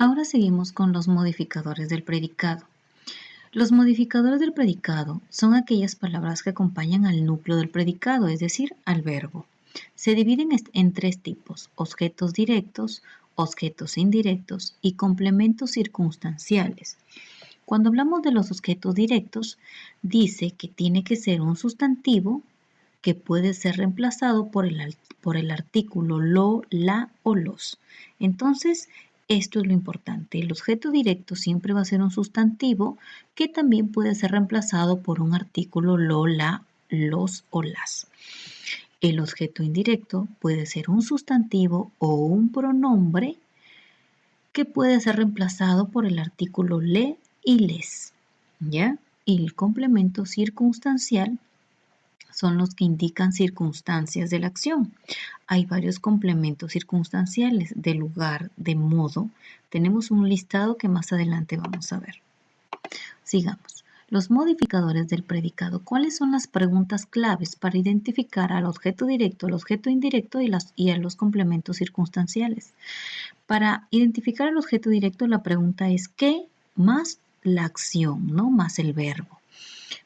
Ahora seguimos con los modificadores del predicado. Los modificadores del predicado son aquellas palabras que acompañan al núcleo del predicado, es decir, al verbo. Se dividen en tres tipos: objetos directos, objetos indirectos y complementos circunstanciales. Cuando hablamos de los objetos directos, dice que tiene que ser un sustantivo que puede ser reemplazado por el artículo lo, la o los. Entonces, esto es lo importante. El objeto directo siempre va a ser un sustantivo que también puede ser reemplazado por un artículo lo, la, los o las. El objeto indirecto puede ser un sustantivo o un pronombre que puede ser reemplazado por el artículo le y les, ¿ya? Y el complemento circunstancial son los que indican circunstancias de la acción. Hay varios complementos circunstanciales: de lugar, de modo. Tenemos un listado que más adelante vamos a ver. Sigamos. Los modificadores del predicado. ¿Cuáles son las preguntas claves para identificar al objeto directo, al objeto indirecto y a los complementos circunstanciales? Para identificar el objeto directo, la pregunta es ¿qué más la acción, ¿no? Más el verbo.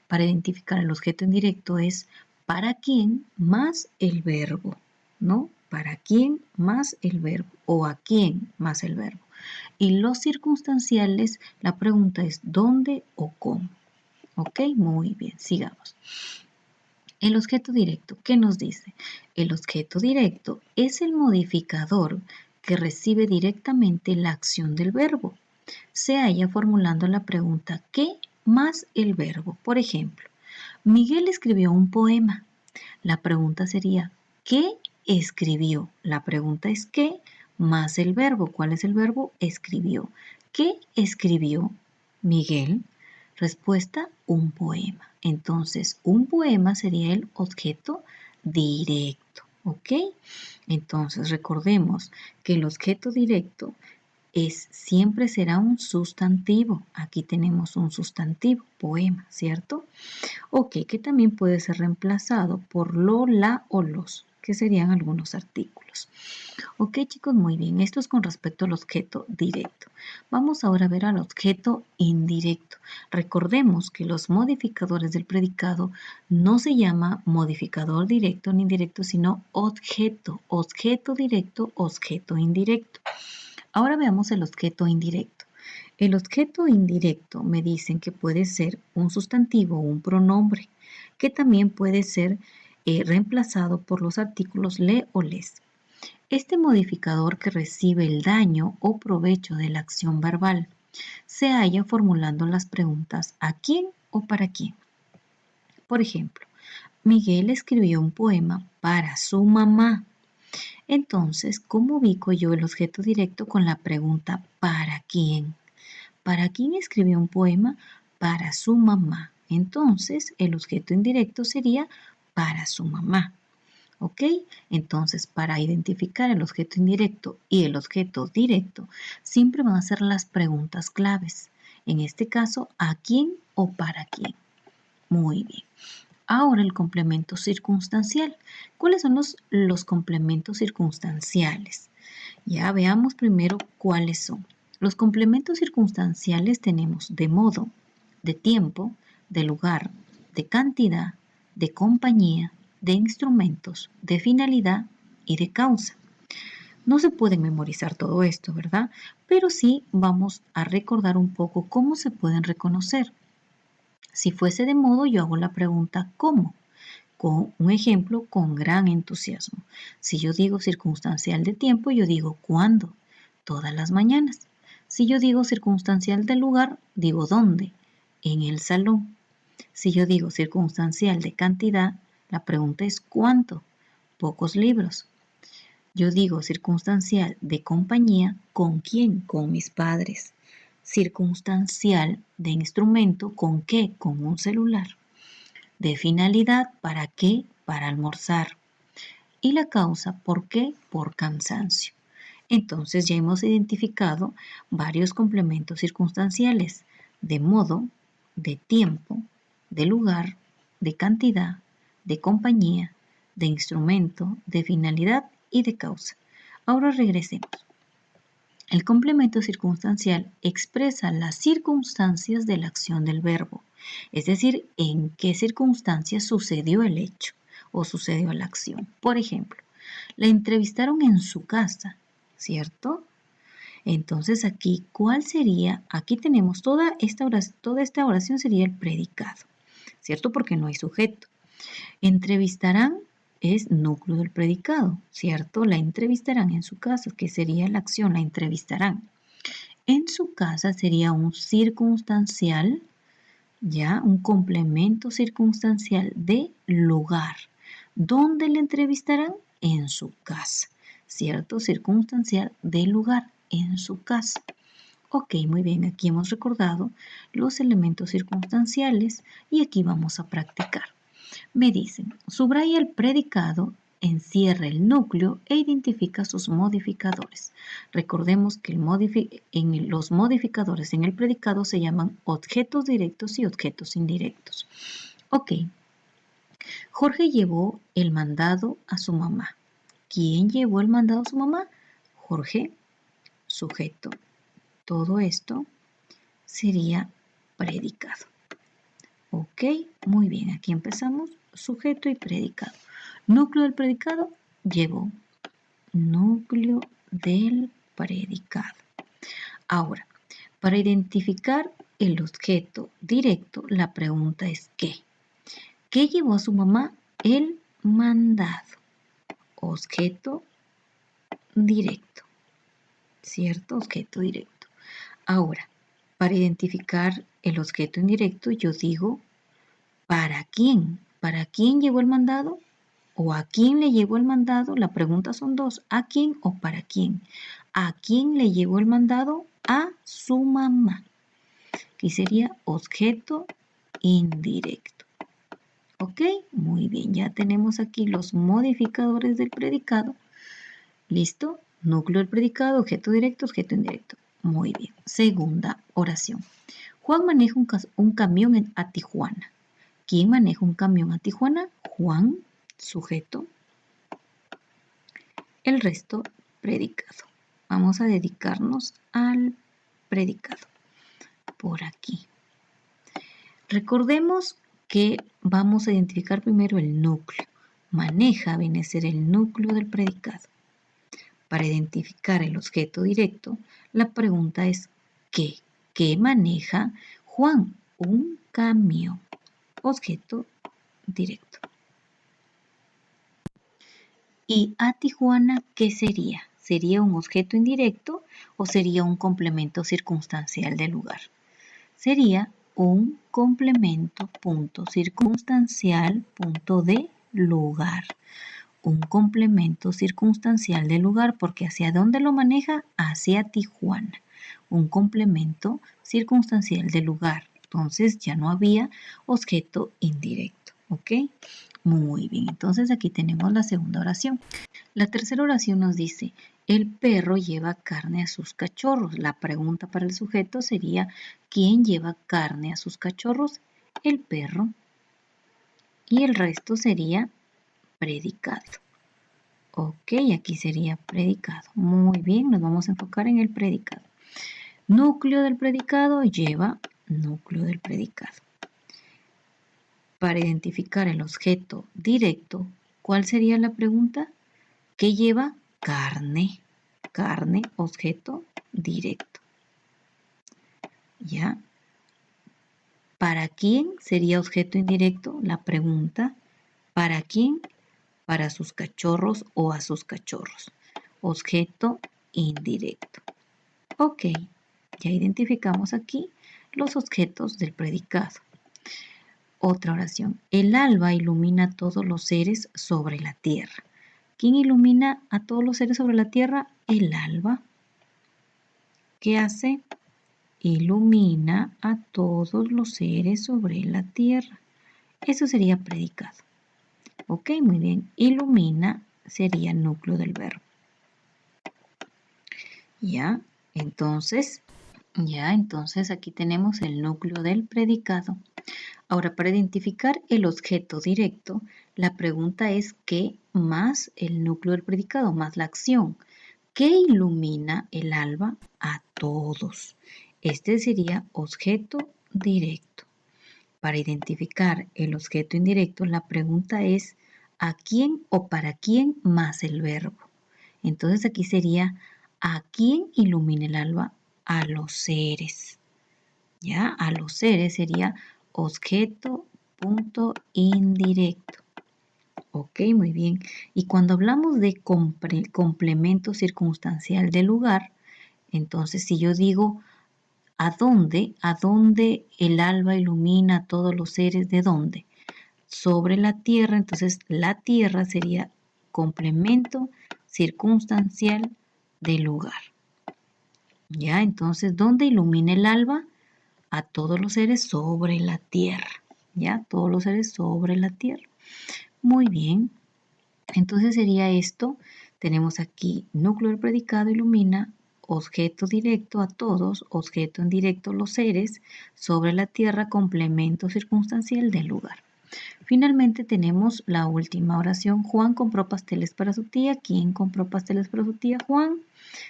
Para identificar el objeto indirecto es ¿para quién más el verbo? ¿No? ¿Para quién más el verbo? ¿O a quién más el verbo? Y los circunstanciales, la pregunta es ¿dónde o cómo? ¿Ok? Muy bien, sigamos. El objeto directo, ¿qué nos dice? El objeto directo es el modificador que recibe directamente la acción del verbo. Se halla formulando la pregunta ¿qué más el verbo? Por ejemplo, Miguel escribió un poema. La pregunta sería ¿qué escribió? La pregunta es ¿qué más el verbo? ¿Cuál es el verbo? Escribió. ¿Qué escribió Miguel? Respuesta: un poema. Entonces, un poema sería el objeto directo. ¿Ok? Entonces, recordemos que el objeto directo siempre será un sustantivo. Aquí tenemos un sustantivo, poema, ¿cierto? Ok, que también puede ser reemplazado por lo, la o los, que serían algunos artículos. Ok, chicos, muy bien. Esto es con respecto al objeto directo. Vamos ahora a ver al objeto indirecto. Recordemos que los modificadores del predicado no se llama modificador directo ni indirecto, sino objeto. Objeto directo, objeto indirecto. Ahora veamos el objeto indirecto. El objeto indirecto me dicen que puede ser un sustantivo o un pronombre, que también puede ser reemplazado por los artículos le o les. Este modificador que recibe el daño o provecho de la acción verbal se halla formulando las preguntas ¿a quién o para quién? Por ejemplo, Miguel escribió un poema para su mamá. Entonces, ¿cómo ubico yo el objeto directo con la pregunta ¿para quién? ¿Para quién escribió un poema? Para su mamá. Entonces, el objeto indirecto sería para su mamá. ¿Ok? Entonces, para identificar el objeto indirecto y el objeto directo, siempre van a ser las preguntas claves. En este caso, ¿a quién o para quién? Muy bien. Ahora el complemento circunstancial. ¿Cuáles son los complementos circunstanciales? Ya veamos primero cuáles son. Los complementos circunstanciales tenemos de modo, de tiempo, de lugar, de cantidad, de compañía, de instrumentos, de finalidad y de causa. No se puede memorizar todo esto, ¿verdad? Pero sí vamos a recordar un poco cómo se pueden reconocer. Si fuese de modo, yo hago la pregunta ¿cómo? Con un ejemplo con gran entusiasmo. Si yo digo circunstancial de tiempo, yo digo ¿cuándo? Todas las mañanas. Si yo digo circunstancial de lugar, digo ¿dónde? En el salón. Si yo digo circunstancial de cantidad, la pregunta es ¿cuánto? Pocos libros. Yo digo circunstancial de compañía, ¿con quién? Con mis padres. Circunstancial de instrumento, ¿con qué? Con un celular. De finalidad, ¿para qué? Para almorzar. Y la causa, ¿por qué? Por cansancio. Entonces ya hemos identificado varios complementos circunstanciales: de modo, de tiempo, de lugar, de cantidad, de compañía, de instrumento, de finalidad y de causa. Ahora regresemos. El complemento circunstancial expresa las circunstancias de la acción del verbo, es decir, en qué circunstancias sucedió el hecho o sucedió la acción. Por ejemplo, la entrevistaron en su casa, ¿cierto? Entonces aquí, ¿cuál sería? Aquí tenemos toda esta oración sería el predicado, ¿cierto? Porque no hay sujeto. Entrevistarán es núcleo del predicado, ¿cierto? La entrevistarán en su casa, que sería la acción, la entrevistarán. En su casa sería un circunstancial, ya, un complemento circunstancial de lugar. ¿Dónde le entrevistarán? En su casa, ¿cierto? Circunstancial de lugar, en su casa. Ok, muy bien, aquí hemos recordado los elementos circunstanciales y aquí vamos a practicar. Me dicen, subraya el predicado, encierra el núcleo e identifica sus modificadores. Recordemos que los modificadores en el predicado se llaman objetos directos y objetos indirectos. Ok, Jorge llevó el mandado a su mamá. ¿Quién llevó el mandado a su mamá? Jorge, sujeto. Todo esto sería predicado. Ok, muy bien, aquí empezamos, sujeto y predicado. Núcleo del predicado, llevó. Núcleo del predicado. Ahora, para identificar el objeto directo, la pregunta es ¿qué? ¿Qué llevó a su mamá? El mandado. Objeto directo, ¿cierto? Objeto directo. Ahora, para identificar el objeto indirecto, yo digo ¿para quién? ¿Para quién llevó el mandado? ¿O a quién le llevó el mandado? La pregunta son dos, ¿a quién o para quién? ¿A quién le llevó el mandado? A su mamá. Aquí sería objeto indirecto. ¿Ok? Muy bien, ya tenemos aquí los modificadores del predicado. ¿Listo? Núcleo del predicado, objeto directo, objeto indirecto. Muy bien. Segunda oración. Juan maneja un camión a Tijuana. ¿Quién maneja un camión a Tijuana? Juan, sujeto. El resto, predicado. Vamos a dedicarnos al predicado. Por aquí. Recordemos que vamos a identificar primero el núcleo. Maneja viene a ser el núcleo del predicado. Para identificar el objeto directo, la pregunta es ¿qué? ¿Qué maneja Juan? Un camión. Objeto directo. ¿Y a Tijuana qué sería? ¿Sería un objeto indirecto o sería un complemento circunstancial del lugar? Sería un complemento punto circunstancial punto de lugar. Un complemento circunstancial del lugar porque ¿hacia dónde lo maneja? Hacia Tijuana. Un complemento circunstancial del lugar. Entonces ya no había objeto indirecto. ¿Ok? Muy bien, entonces aquí tenemos la segunda oración. La tercera oración nos dice, el perro lleva carne a sus cachorros. La pregunta para el sujeto sería, ¿quién lleva carne a sus cachorros? El perro. Y el resto sería predicado. Ok, aquí sería predicado. Muy bien, nos vamos a enfocar en el predicado. Núcleo del predicado lleva núcleo del predicado. Para identificar el objeto directo, ¿cuál sería la pregunta? ¿Qué lleva? Carne. Carne, objeto directo. ¿Ya? ¿Para quién sería objeto indirecto? La pregunta. ¿Para quién? Para sus cachorros o a sus cachorros. Objeto indirecto. Ok, ya identificamos aquí los objetos del predicado. Otra oración. El alba ilumina a todos los seres sobre la tierra. ¿Quién ilumina a todos los seres sobre la tierra? El alba. ¿Qué hace? Ilumina a todos los seres sobre la tierra. Eso sería predicado. Ok, muy bien. Ilumina sería núcleo del verbo. Ya, entonces aquí tenemos el núcleo del predicado. Ahora, para identificar el objeto directo, la pregunta es ¿qué más el núcleo del predicado, más la acción? ¿Qué ilumina el alba? A todos. Este sería objeto directo. Para identificar el objeto indirecto, la pregunta es ¿a quién o para quién más el verbo? Entonces aquí sería ¿a quién ilumina el alba? A los seres. ¿Ya? A los seres sería objeto punto indirecto. Ok, muy bien. Y cuando hablamos de complemento circunstancial del lugar, entonces si yo digo ¿a dónde? ¿A dónde el alba ilumina a todos los seres? ¿De dónde? Sobre la tierra, entonces la tierra sería complemento circunstancial del lugar. ¿Ya? Entonces, ¿dónde ilumina el alba? A todos los seres sobre la tierra. ¿Ya? Todos los seres sobre la tierra. Muy bien. Entonces sería esto. Tenemos aquí núcleo del predicado ilumina, objeto directo a todos, objeto indirecto los seres, sobre la tierra, complemento circunstancial del lugar. Finalmente tenemos la última oración. Juan compró pasteles para su tía. ¿Quién compró pasteles para su tía? Juan.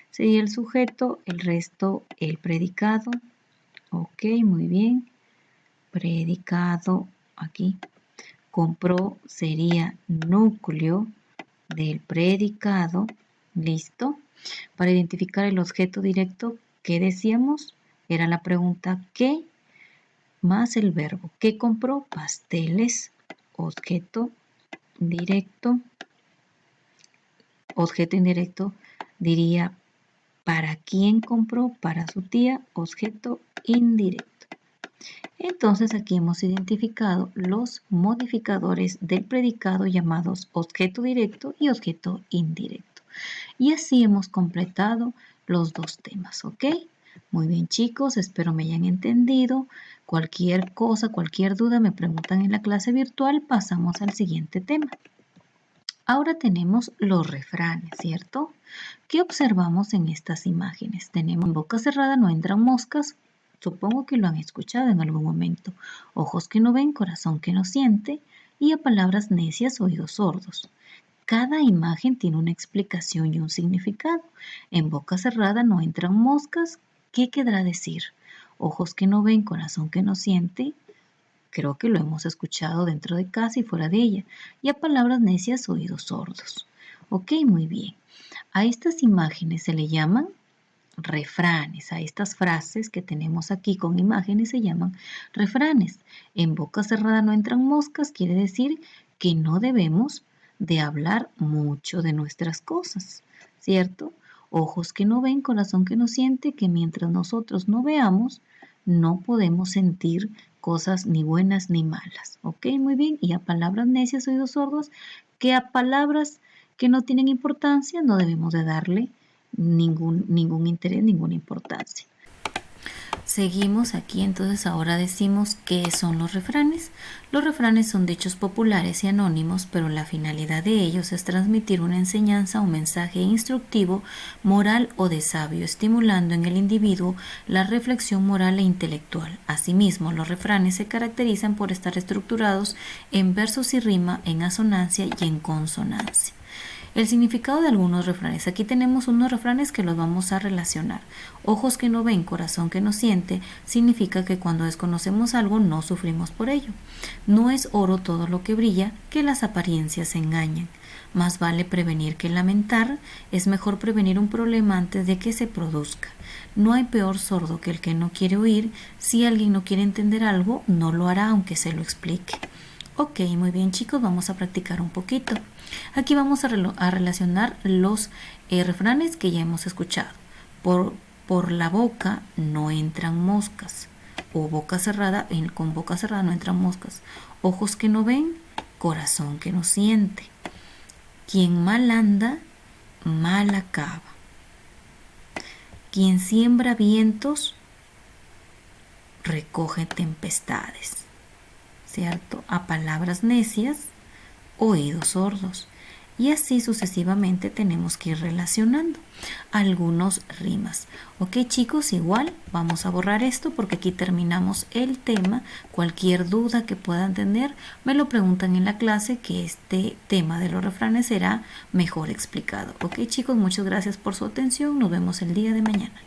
Sería el sujeto, el resto el predicado. Ok, muy bien. Predicado aquí. Compró sería núcleo del predicado. Listo. Para identificar el objeto directo, ¿qué decíamos? Era la pregunta ¿qué? Más el verbo. ¿Qué compró? Pasteles. Objeto directo. Objeto indirecto diría ¿para quién compró? Para su tía. Objeto indirecto. Entonces aquí hemos identificado los modificadores del predicado llamados objeto directo y objeto indirecto. Y así hemos completado los dos temas, ¿ok? Muy bien chicos, espero me hayan entendido. Cualquier cosa, cualquier duda me preguntan en la clase virtual, pasamos al siguiente tema. Ahora tenemos los refranes, ¿cierto? ¿Qué observamos en estas imágenes? Tenemos en boca cerrada no entran moscas. Supongo que lo han escuchado en algún momento. Ojos que no ven, corazón que no siente. Y a palabras necias, oídos sordos. Cada imagen tiene una explicación y un significado. En boca cerrada no entran moscas. ¿Qué querrá decir? Ojos que no ven, corazón que no siente. Creo que lo hemos escuchado dentro de casa y fuera de ella. Y a palabras necias, oídos sordos. Ok, muy bien. A estas imágenes se le llaman refranes. A estas frases que tenemos aquí con imágenes se llaman refranes. En boca cerrada no entran moscas quiere decir que no debemos de hablar mucho de nuestras cosas, ¿cierto? Ojos que no ven, corazón que no siente, que mientras nosotros no veamos, no podemos sentir cosas ni buenas ni malas. ¿Ok? Muy bien. Y a palabras necias, oídos sordos, que a palabras que no tienen importancia no debemos de darle ningún interés, ninguna importancia. Seguimos aquí, entonces ahora decimos qué son los refranes. Los refranes son dichos populares y anónimos, pero la finalidad de ellos es transmitir una enseñanza o mensaje instructivo, moral o de sabio, estimulando en el individuo la reflexión moral e intelectual. Asimismo, los refranes se caracterizan por estar estructurados en versos y rima, en asonancia y en consonancia. El significado de algunos refranes. Aquí tenemos unos refranes que los vamos a relacionar. Ojos que no ven, corazón que no siente, significa que cuando desconocemos algo no sufrimos por ello. No es oro todo lo que brilla, que las apariencias engañan. Más vale prevenir que lamentar, es mejor prevenir un problema antes de que se produzca. No hay peor sordo que el que no quiere oír, si alguien no quiere entender algo, no lo hará aunque se lo explique. Ok, muy bien chicos, vamos a practicar un poquito. Aquí vamos a relacionar los refranes que ya hemos escuchado. Por la boca no entran moscas. O boca cerrada, con boca cerrada no entran moscas. Ojos que no ven, corazón que no siente. Quien mal anda, mal acaba. Quien siembra vientos, recoge tempestades. ¿Cierto? A palabras necias, oídos sordos. Y así sucesivamente tenemos que ir relacionando algunos rimas. Ok, chicos, igual vamos a borrar esto porque aquí terminamos el tema. Cualquier duda que puedan tener me lo preguntan en la clase, que este tema de los refranes será mejor explicado. Ok, chicos, muchas gracias por su atención. Nos vemos el día de mañana.